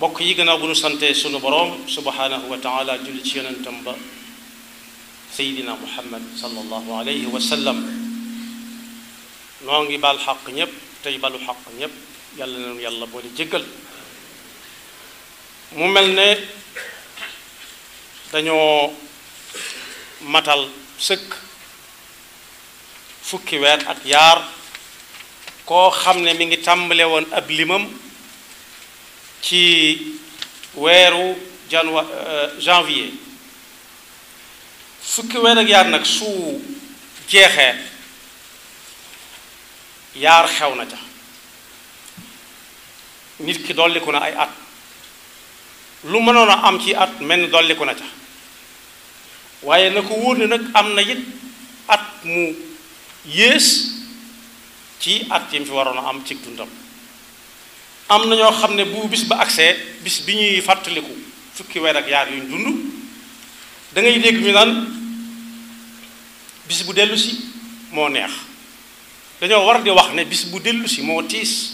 bokk yi gannaaw bu nu sante sunu boroom subhanahu wa taala julli ci yonentam ba seydina muhammad sallallahu alayhi wa sallam noo ngi baal xaq ñépp tey balu xaq ñépp yàlla na nu yàlla boole jéggal mu mel ne dañoo matal sëkk fukki weer ak yaar koo xam ne mi ngi tàmbale woon ab limam ci weeru janvier fukki weer ak yaar nag su jeexee yaar xew na ca nit ki dolliku na ay at lu mënoon a am ci at mel ni dolliku na ca waaye na ko wóor ne nag am na it at mu yées ci at yi mu fi waroon a am ci dundam am na ñoo xam ne bu bis ba agsee bis bi ñuy fàttaliku fukki weer ak yaar yuñ dund da ngay dégg ñu naan bis bu dellu si moo neex dañoo war di wax ne bis bu dellu si moo tiis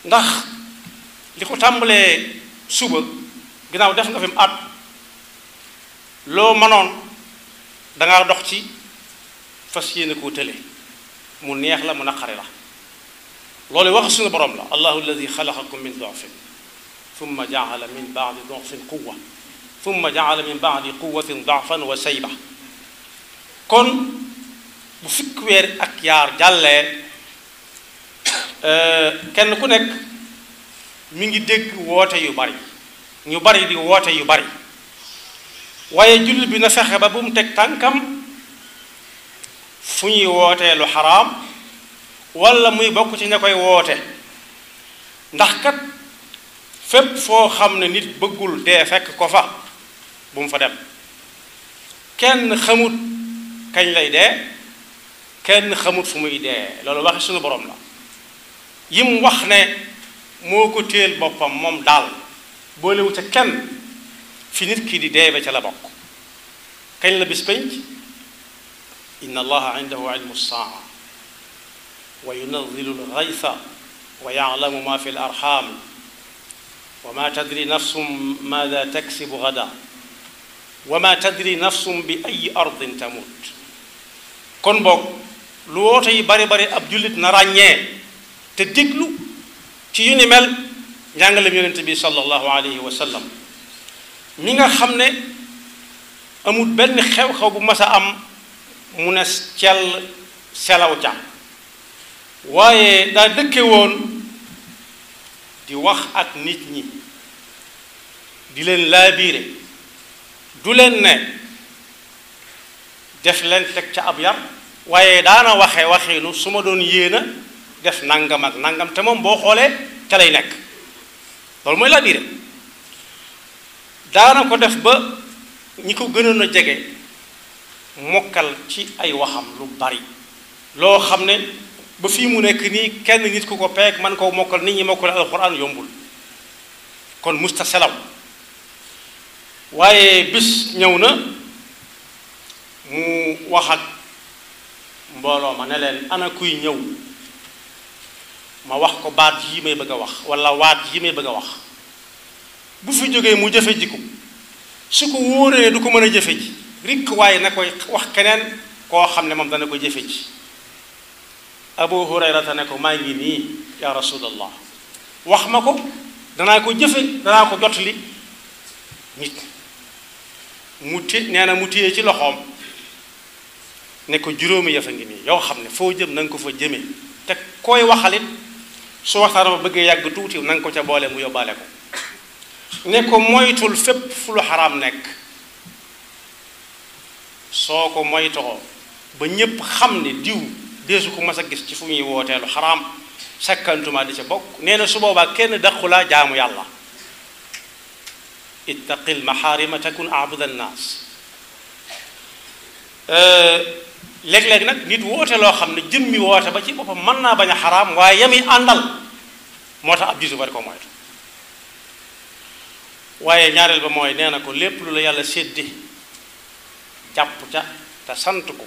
ndax li ko tàmbalee suba ginnaaw def nga fi mu at loo mënoon dangaa dox ci fas yéene koo tële mu neex la mu naqari la loolu wax suñu borom la allahu alladi xalaqakum min dofin thumma jaala min baadi dofin quwa thumma jaala min baadi quwatin dofan wa sayba kon bu fukki weer ak yaar jàllee kenn ku nekk mi ngi dégg woote yu bari ñu bari di woote yu bari waaye jullit bi na fexe ba bu mu teg tànkam fu ñuy wootee lu xaraam walla muy bokk ci ña koy woote ndax kat fépp foo xam ne nit bëggul dee fekk ko fa bu mu fa dem kenn xamut kañ lay dee kenn xamut fu muy dee loolu waxi suñu borom la yim wax ne moo ko téel boppam moom daal boolewu ca kenn fi nit ki di dee ba ca la bokk kañ la bis penc inna allaha indahu ilmu saa wa yunazzilu alghaytha wa ya'lamu ma fi al-arham wa ma tadri nafsum madha taksibu ghadan wa ma tadri nafsum bi ayyi ardin tamut kon boog lu woote yi bari bari ab jullit na ràññee te déglu ci yu ni mel njàngalem yonent bi sallallahu alayhi wa sallam mi nga xam ne amul benn xew-xew bu mas a am mu ne cell selaw ca waaye daa dëkke woon di wax ak nit ñi di leen laabiire du leen ne def leen teg ca ab yar waaye daana waxinu su ma doon yéena def nangam ak nangam te moom boo xoolee ca lay nekk loolu mooy laabiire daana ko def ba ñi ko gënoon a jege mokkal ci ay waxam lu bari loo xam ne ba fii mu nekk nii kenn nit ku ko peeg man koo mokkal nit ñi mokkal alxuraan yombul kon musta selaw waaye bis ñëw na mu wax ak mbooloo ma ne leen ana kuy ñëw ma wax ko baat yi may bëgg a wax walla waat yi may bëgg a wax bu fi jógee mu jëfe ji ko su ko wóoree du ko mën a jëfe ji rikk waaye na koy wax keneen koo xam ne moom dana ko jëfe ji abu hurayrata ne ko maa ngi nii ya rasulallah wax ma ko danaa ko jëfe danaa ko jotali nit nee na mu téye ci loxoom ne ko juróomi yëf a ngi nii yoo xam ne foo jëm na nga ko fa jëme te koy waxalit su waxtaan ba bëggee yàgg tuuti na nga ko ca boole mu yóbbaale ko ne ko moytul fépp fu lu xaraam nekk soo ko moytoo ba ñépp xam ne diw deesu ko mas a gis ci fu muy wooteelu xaraam sakkantuma di ca bokk nee na su boobaa kenn daqulaa jaamu yàlla ittaqil maxaarima takun abuda nnaas léeg-léeg nag nit woote loo xam ne jëmmi woote ba ci boppam mën naa bañ a xaraam waaye yami àndal moo tax ab jiitu bari ko moytu waaye ñaareel ba mooy nee na ko lépp lu la yàlla sédde jàpp ca te sant ko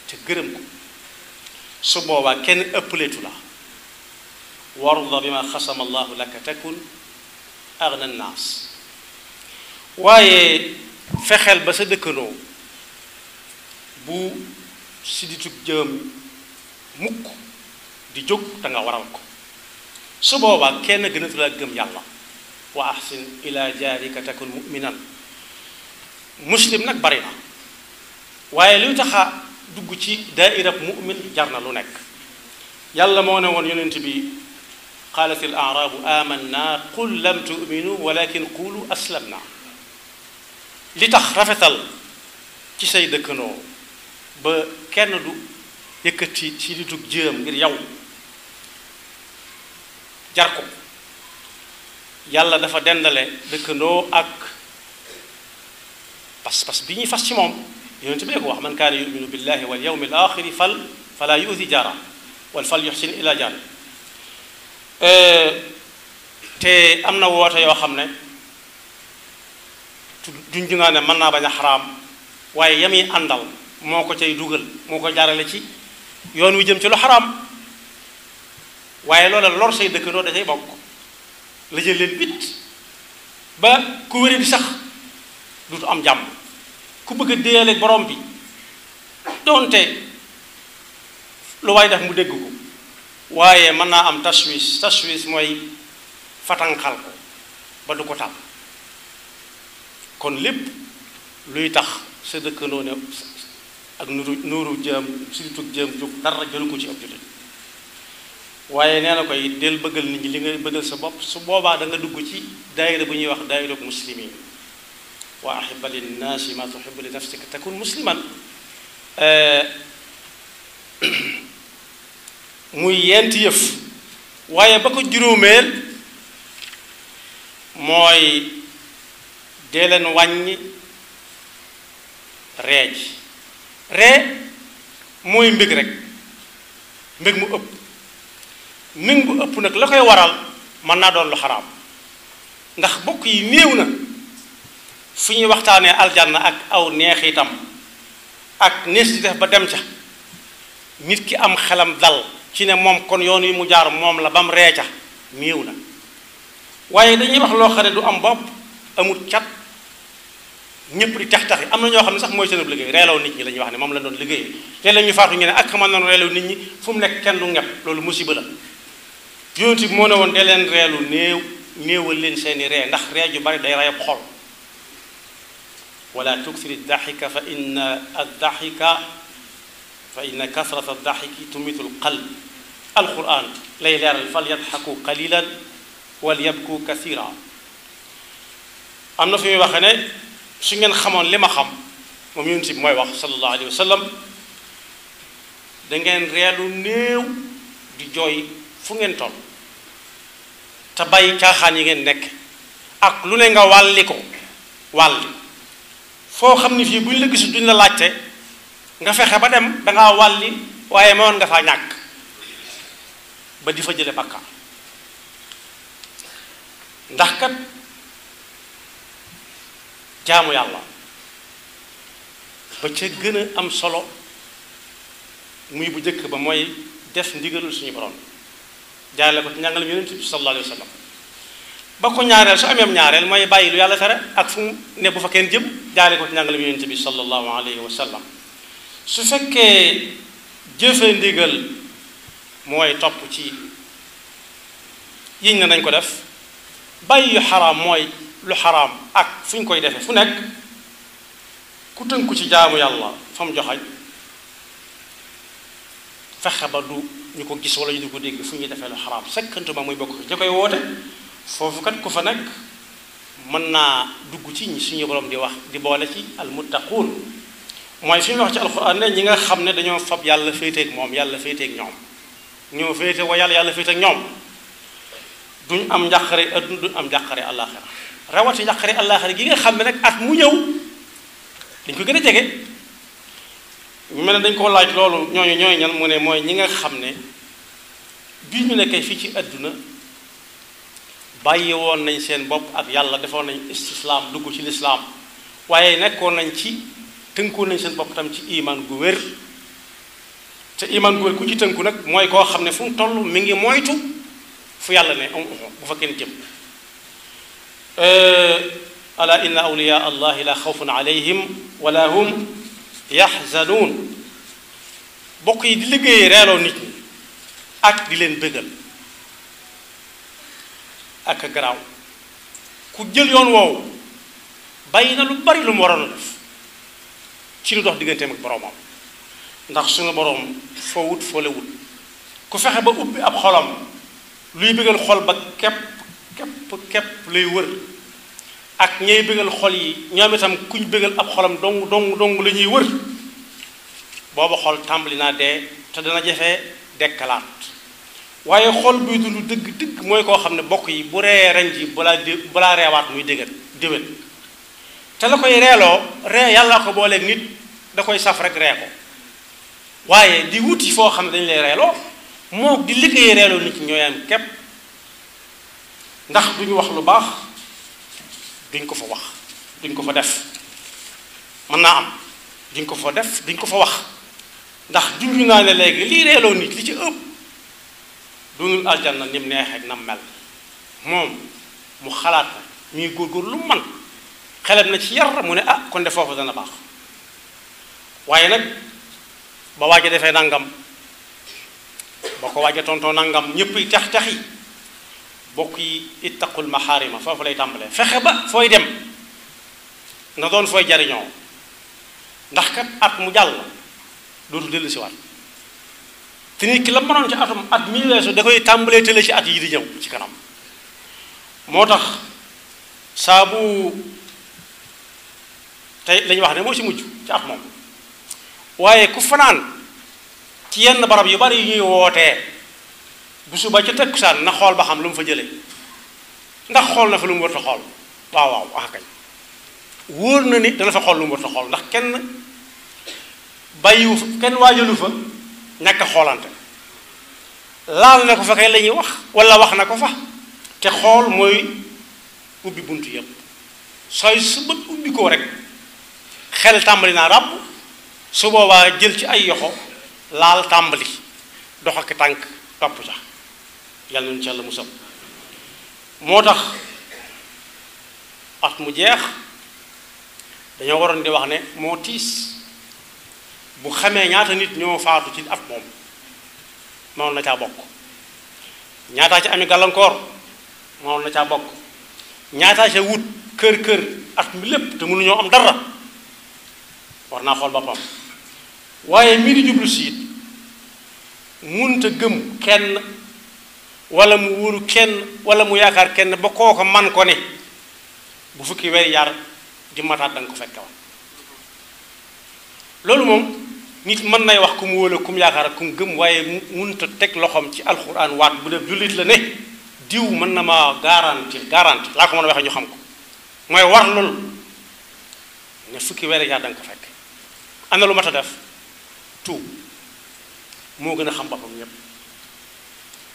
te gërëm ko su boobaa kenn ëppleetu la warda bi ma xasama allahu laka takun aghna naas waaye fexeel ba sa dëkkandoo bu siditug jëm mukk di jóg te nga waral ko su boobaa kenn gënatu la gëm yàlla wa ahsin ila jaarika takun mu'minan muslim nag bari na waaye luy taxa dugg ci daairab mu'min jar na lu nekk yàlla moo ne woon yonent bi qaalat al a'raabu amanna qul lam tu'minu walakin qulu aslamna li tax rafetal ci say dëkkandoo ba kenn du yëkkati ci di dug jëm ngir yow jar ko yàlla dafa dendale dëkkandoo ak pas-pas bi ñuy fas ci moom yonent bi ko wax man kaana yuminu billahi wal yawmil axiri fala yu'di jaara wal fal yuxsin ila jaar te am na woote yoo xam ne duñ jungaa ne mën naa bañ a xaraam waaye yami àndal moo ko cay dugal moo ko jaarale ci yoon wi jëm ci lu xaraam waaye loola lor say dëkkandoo da cay bokk la jël leen bit ba ku wéri di sax dutu am jàmm ku bëgg a déyale borom bi doonte lu waay def mu dégg ko waaye mën naa am tashwis mooy fatanxal ko ba du ko tàmm kon lépp luy tax sa dëkkandoo ne ak nuuru jëm surtout jëm jóg dara jëlu ko ci ab jullit waaye nee na koy del bëggal nit ñi li nga bëggal sa bopp su boobaa da nga dugg ci daayira bu ñuy wax daayiratu muslimin wa ahibba linnaasi ma tuhibbu li nafsika takun musliman muy yenti yëf waaye ba ko juróomeel mooy dee leen wàññi ree ji ree mooy mbég rek mbég mu ëpp mbég mu ëpp nag la koy waral mën naa doon lu xaraam ndax bokk yi néew na fu ñuy waxtaanee aljanna ak aw neexitam ak nees di def ba dem ca nit ki am xelam dal ci ne moom kon yoon wi mu jaar moom la bam ree ca néew na waaye dañuy wax loo xam ne du am bopp amul cat ñëpp di tax taxi am na ñoo xam ne sax mooy seen liggéey reeloo nit ñi la ñuy wax ne moom la doon liggéey te la ñu faatu ñu ne ak xaman noonu reeloo nit ñi fu mu nekk kenn du ñepp loolu musiba la yonent bi moo ne woon dee leen reelu néewal leen seeni ree ndax ree ju bari day rayab xol wala tuksiri daxika fa inna kasrata daxiki tumitul qalb alquran lay leeral fal yadxaku qalilan wal yabku kathira am na fi muy waxe ne su ngeen xamoon li ma xam moom yonent bi mooy wax sallallahu alayhi wa sallam da ngeen reelu néew di jooy fu ngeen toll te bàyyi caaxaan yi ngeen nekk ak lu ne nga wàlli ko wàlli foo xam ni fii buñ la gisul duñ la laajte nga fexe ba dem dangaa wàlli waaye mënoon nga faa ñàkk ba di fa jële bakkaar ndax kat jaamu yàlla ba ca gën a am solo muy bu njëkk ba mooy def ndigalul suñu borom jaarale ko ci njàngalem yonent bi sallallahu alayhi wa sallam ba ko ñaareel su ameem ñaareel mooy bàyyi lu yàlla tere ak fu mu ne bu fa kenn jëm jaarale ko ci njàngalem yonent bi sallallahu alayhi wa sallam su fekkee jëfe ndigal mooy topp ci yiñ ne nañ ko def bàyyi yu xaraam mooy lu xaraam ak fu ñu koy defee fu nekk ku tënku ci jaamu yàlla fa mu joxañ fexe ba du ñu ko gis wala ñu du ko dégg fu ñuy defee lu xaraam sekkantuma muy bokk ci ña koy woote foofu kat ku fa nekk mën naa dugg ci ñi suñu borom di wax di boole ci almuttaquun mooy fi ñu wax ci alquran ne ñi nga xam ne dañoo fab yàlla féeteeg moom yàlla féeteeg ñoom ñoo féete wa yàlla yàlla féeteeg ñoom duñ am njàqare adduna duñ am njàqare àllaaxira rawati njàqare àllaaxira gi nga xam ne nag at mu ñëw dañ ko gën a jege ñu mel ne dañ ko laaj loolu ñooy ñan mu ne mooy ñi nga xam ne bii ñu nekkee fii ci adduna bàyyi woon nañ seen bopp ak yàlla defoon nañ istislaam dugg ci lislaam waaye nekkoon nañ ci tënkoon nañ seen bopp tam ci iman gu wér te iman gu wér ku ci tënku nag mooy koo xam ne fu mu toll mi ngi moytu fu yàlla ne bu fa kenn jëm ala inna awliya allahi la xawfun alayhim wala hum yaxzanuun. bokk yi di liggéey reeloo nit ñi ak di leen bëggal ak garaaw. ku jël yoon woowu bàyyi na lu bari lu mu waroon a def ci lu dox digganteem ak boroomam, ndax suñu boroom foo wut foo le wut. ku fexe ba ubbi ab xolam luy bëggal xol ba képp lay wër, ak ñay bëggal xol yi ñoom itam kuñ bëggal ab xolam dong la ñuy wër, booba xol tàmbali naa dee te dana jafee dekkalaat. waaye xol buy dund dëgg mooy koo xam ne bokk yi bu ree ren ji balaa reewaat muy déwén te la koy reeloo ree yàlla ko booleeg nit da koy saf rek ree ko, waaye di wuti foo xam ne dañu lay reeloo moo di liggéey reeloo nit ñooy am képp, ndax duñu wax lu baax duñ ko fa wax duñ ko fa def, mën naa am duñ ko fa def duñ ko fa wax, ndax junju naa ne léegi lii reeloo nit li ci ëpp dunul aljanna ni mu neexee na mel. moom mu xalaat muy góorgóor lu man xelam na ci yar mu ne kon de foofu dana baax, waaye nag ba waaja defee nangam ba ko waaja tontoo nangam ñëpp yi tax yi bokk yi ittaqul maxaarima foofu lay tàmbalee. fexe ba fooy dem na doon fooy jariñoo, ndax kat at mu jàll dootu dellu si waat te nit ki la mënoon ci atum at mi weesu da koy tàmbalee tële ci at yi di ñëw ci kanam. moo tax saabu tey lañu wax ne moo ci mujj ci at moom, waaye ku fanaan ci yenn barab yu bari yu ñuy wootee bu suba ca takkusaan na xool ba xam lu mu fa jëlee, ndax xool na fa lu mu war a xool. waaw kañ wóor na ni dana fa xool lu mu war a xool, ndax kenn bàyyiwu fa kenn waajalu fa ñàkk a xoolante. laal na ko fa kay la ñuy wax wala wax na ko fa, te xool mooy ubbi buntu yëpp. sooy su bët ubbi ko rek xel tàmbali naa ràbb, su boobaa jël ci ay yoxo laal tàmbali dox ak tànk topp ca. yàlla nañu ci Yàlla musal. moo tax at mu jeex dañoo waroon di wax ne moo tiis bu xamee ñaata nit ñoo faatu ci at moom moom na caa bokk. ñaataa ci ami gàllankoor moom na caa bokk. ñaataa ca wut kër at mi lépp te mënuñoo am dara, war naa xool boppam. waaye mii di jublu siit munta gëm kenn wala mu wóolu kenn wala mu yaakaar kenn ba kooko man ko ne bu fukki weer yar di mataat da nga ko fekke woon. loolu moom nit mën nay wax ku mu wóolu ku mu yaakaar ak ku mu gëm, waaye munta teg loxoom ci alxuraan waat bu def jullit la ne diw mën na ma garanti laa ko mën a waxee ñu xam ko, mooy war loolu ne fukki weer yar da nga ko fekk. am na lu mat a def tuub moo gën a xam boppam ñépp.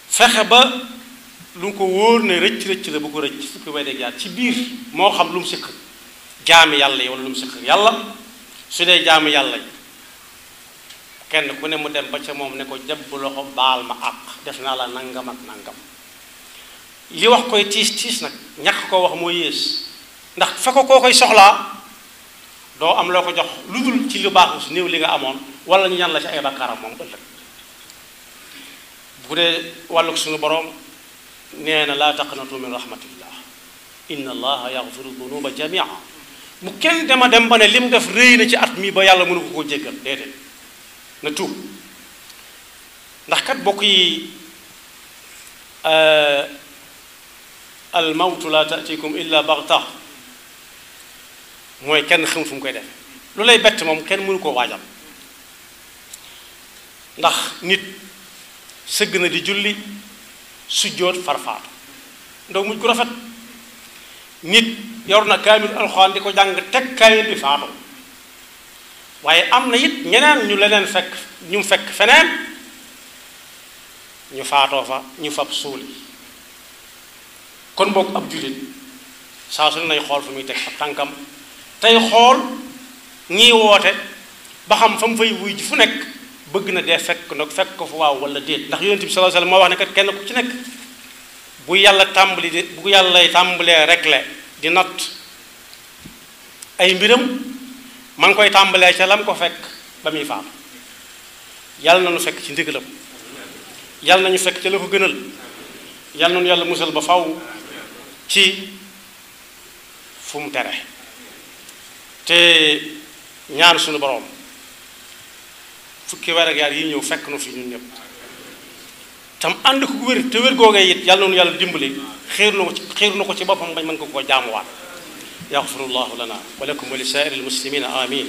fexe ba lu ko wóor ne rëcc la bu ko rëcc fukki weer jaar ci biir moo xam lu mu sikk jaami yàlla yi wala lu mu sikk yàlla. su dee jaami yàlla yi kenn ku ne mu dem ba ca moom ne ko jabb loxo baal ma àq def naa la nangam ak nangam. li wax koy tiis nag ñàkk koo wax moo yées, ndax fa ko koo koy soxlaa doo am loo ko jox lu dul ci lu baaxu si néew li nga amoon wala ñu ñan la ci ay bakkaaram moom ëllëg. bu dee wàllug suñu boroom nee na laa taqnatu min rahmatillah inna allaha yaxfiru dunuba jamia. mu kenn dem ba ne lim def rëy na ci at mi ba yàlla mënu ko koo jéggal, déedéet na tuub. ndax kat bokk yi al mawtu la tatikum illa baxta, mooy kenn xamul fu mu koy def. lu lay bett moom kenn mënu koo waajal, ndax nit sëgg na di julli sujjóot farfaatu ndaw mujj ko rafet. nit yor na kaamil alxuraan di ko jàng teg kaamil bi faatu, waaye am na it ñeneen ñu leneen fekk ñu fekk feneen ñu faatoo fa ñu fab suuli. kon boog ab jullit saa su ne nay xool fu muy teg ab tànkam tey xool ñiy woote ba xam fa mu fay wuy ji fu nekk bëgg na dee fekk ko fa waaw wala déet. ndax yonent bi sallallahu alayhi wasallam moo wax ne kat kenn ku ci nekk bu yàlla tàmbalee rek le di natt ay mbiram ma ngi koy tàmbalee ca lam ko fekk ba muy faam yàlla na nu fekk ci ndigalam yàlla nañu fekk ca la ko gënal yàlla nañu yàlla musal ba faw ci fu mu tere te ñaan suñu boroom fukki weer ak yaar yi ñëw fekk nu fi ñun ñëpp tam ànd ko wér te wér googee it yàlla noonu yàlla dimbali xiir na ko ci boppam bañ mën ko koo jaamuwaat yaxfirullahu lana wa lakum wa li saa'iril muslimina amin